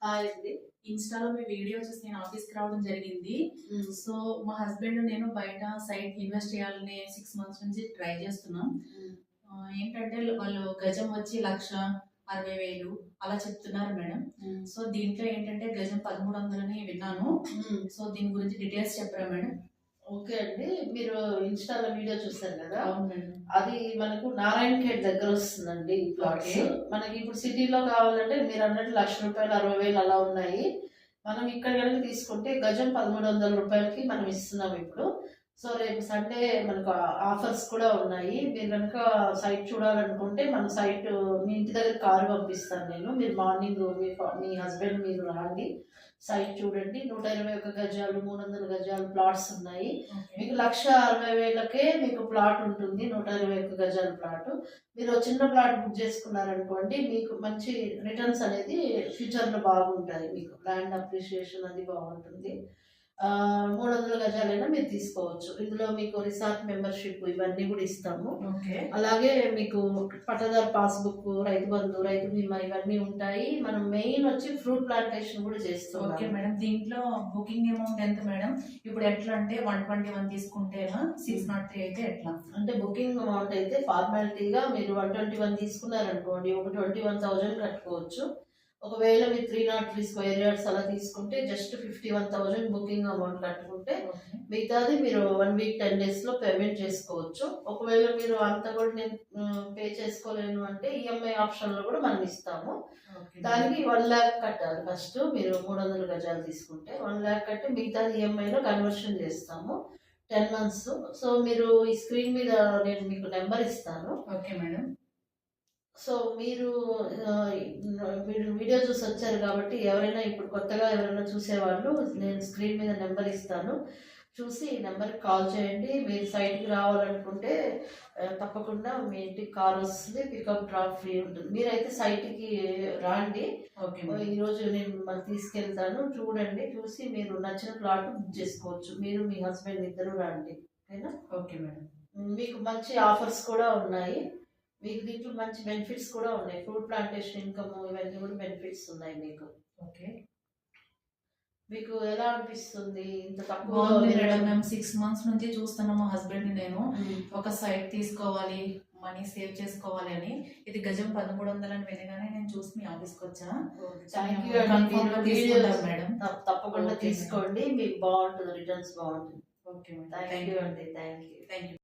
Hi అండి. ఇన్‌స్టాలో మీ video చూసి నేను ఆఫీస్‌కి రావడం జరిగింది. హ్మ్. సో, మా హస్బెండ్ నేను బయట సైట్ ఇన్వెస్ట్ చేయాలని 6 మంత్స్ నుంచి ట్రై చేస్తున్నాం. హ్మ్. ఏంటంటే వాళ్ళు గజం వచ్చి 1,60,000 అలా చెప్తున్నారు మేడం. హ్మ్. సో, దీంట్లో ఏంటంటే గజం 1300 అని విన్నాను. హ్మ్. సో, దీని గురించి డీటెయిల్స్ చెప్పరా మేడం? ఓకే అండి. మీరు ఇన్‌స్టాలో వీడియో చూసారు గదా! అవును మేడం. అది మనకు నారాయణఖేడ్ దగ్గరొస్తుందండి ఈ ప్లాట్స్. ఓకే. మనకి ఇప్పుడు సిటీలో కావాలంటే మీరన్నట్టు రూ. 1,00,000, 60,000 అలా ఉన్నాయి. మనం ఇక్కడ గనుక తీసుకుంటే గజం రూ. 1,300కి మనం ఇస్తున్నాం ఇప్పుడు. సో, రేపు సండే మనకు ఆఫర్స్ కూడా ఉన్నాయి. మీరు గనుక సైట్ చూడాలనుకుంటే మన సైట్ మీ ఇంటి దగ్గర కారు పంపిస్తాను నేను. మీరు మార్నింగ్ మీ హస్బెండ్ మీరు రాండి. సైట్ చూడండి. 121 గజాలు, 300 గజాలు ప్లాట్స్ ఉన్నాయి. ఓకే. మీకు 1,60,000కే మీకు ప్లాట్ ఉంటుంది. 121 గజాల ప్లాటు. మీరు చిన్న ప్లాట్ బుక్ చేసుకున్నారనుకోండి, మీకు మంచి రిటర్న్స్ అనేది ఫ్యూచర్‌లో బాగుంటాయి. మీకు ల్యాండ్ అప్రిషియేషన్ అది బాగుంటుంది. 300 గజాలైనా మీరు తీసుకోవచ్చు. ఇందులో మీకు రిసార్ట్ మెంబర్‌షిప్ ఇవన్నీ గూడా ఇస్తాము. ఓకే. అలాగే మీకు పట్టాదారు పాస్‌బుక్, రైతు బంధు, రైతు బీమా ఇవన్నీ ఉంటాయి. మనం మెయిన్ వచ్చి ఫ్రూట్ ప్లాంటేషన్ గూడా ఓకే చేస్తున్నాము. మేడం. దీంట్లో బుకింగ్ అమౌంట్ ఎంత మేడం? ఇప్పుడు ఎట్లా అంటే 121 తీసుకుంటేనా? 603 అయితే ఎట్లా? అంటే బుకింగ్ అమౌంట్ అయితే ఫార్మాలిటీగా మీరు 121 తీసుకున్నారనుకోండి, ఒక 21,000 కట్టుకోవచ్చు. ఒకవేళ మీరు 303 స్క్వేర్ యార్డ్స్ అలా తీసుకుంటే జస్ట్ 51,000 బుకింగ్ అమౌంట్ కట్టుకుంటే ఓకే. మిగతాది మీరు 1 వీక్ 10 డేస్‌లో పేమెంట్ చేసుకోవచ్చు. ఒకవేళ మీరు అంత కూడా నేను పే చేసుకోలేను అంటే ఈఎంఐ ఆప్షన్‌లో కూడా మనం ఇస్తాము. ఓకే. దానికి 1,00,000 కట్టాలి ఫస్ట్. మీరు 300 గజాలు తీసుకుంటే 1,00,000 కట్టి మిగతాది ఈఎంఐలో కన్వర్షన్ చేస్తాము. 10 మంత్స్. సో, మీరు ఈ స్క్రీన్ మీద నేను మీకు నంబర్ ఇస్తాను. Okay madam. సో, మీరు వీడియో చూసి వచ్చారు కాబట్టి ఎవరైనా ఇప్పుడు కొత్తగా ఎవరైనా చూసేవాళ్ళు నేను స్క్రీన్ మీద నంబర్ ఇస్తాను. చూసి ఈ నంబర్‌కి కాల్ చేయండి. మీరు సైట్‌కి రావాలనుకుంటే తప్పకుండా మీ ఇంటికి కార్ వస్తుంది. పికప్, డ్రాప్ ఫ్రీ ఉంటుంది. మీరైతే సైట్‌కి రాండి. Okay madam. ఈరోజు నేను మిమ్మల్ని తీసుకెళ్తాను. చూడండి. చూసి మీరు నచ్చిన ప్లాట్ బుక్ చేసుకోవచ్చు. మీరు మీ హస్బెండ్ ఇద్దరు రండి. ఓకేనా? Okay madam. మీకు మంచి ఆఫర్స్ కూడా ఉన్నాయి. మీకు దీంట్లో మంచి బెనిఫిట్స్ కూడా ఉన్నాయి. ఫ్రూట్ ప్లాంటేషన్ ఇన్‌కమ్ ఇవన్నీ కూడా బెనిఫిట్స్ ఉన్నాయి మీకు. ఓకే. మీకు ఎలా అనిపిస్తుంది? ఇంత తక్కువలో బాగుంది మేడం. మేము 6 మంత్స్ నుంచి చూస్తున్నాం మా హస్బెండ్ నేను. హ్మ్. ఒక సైట్ తీసుకోవాలి, మనీ సేవ్ చేసుకోవాలి అని. ఇది గజం 1300 అని వినగానే నేను చూసి మీ ఆఫీస్‌కి వచ్చా. థాంక్ యూ అండి. కన్ఫర్మ్‌గా తీసుకుంటాం మేడం. తప్పకుండా ఓకే మేడం. తీసుకోండి. మీకు బావుంటుంది. రిటర్న్స్ బావుంటుంది. Okay madam. థాంక్ యూ అండి. Thank you. Thank you.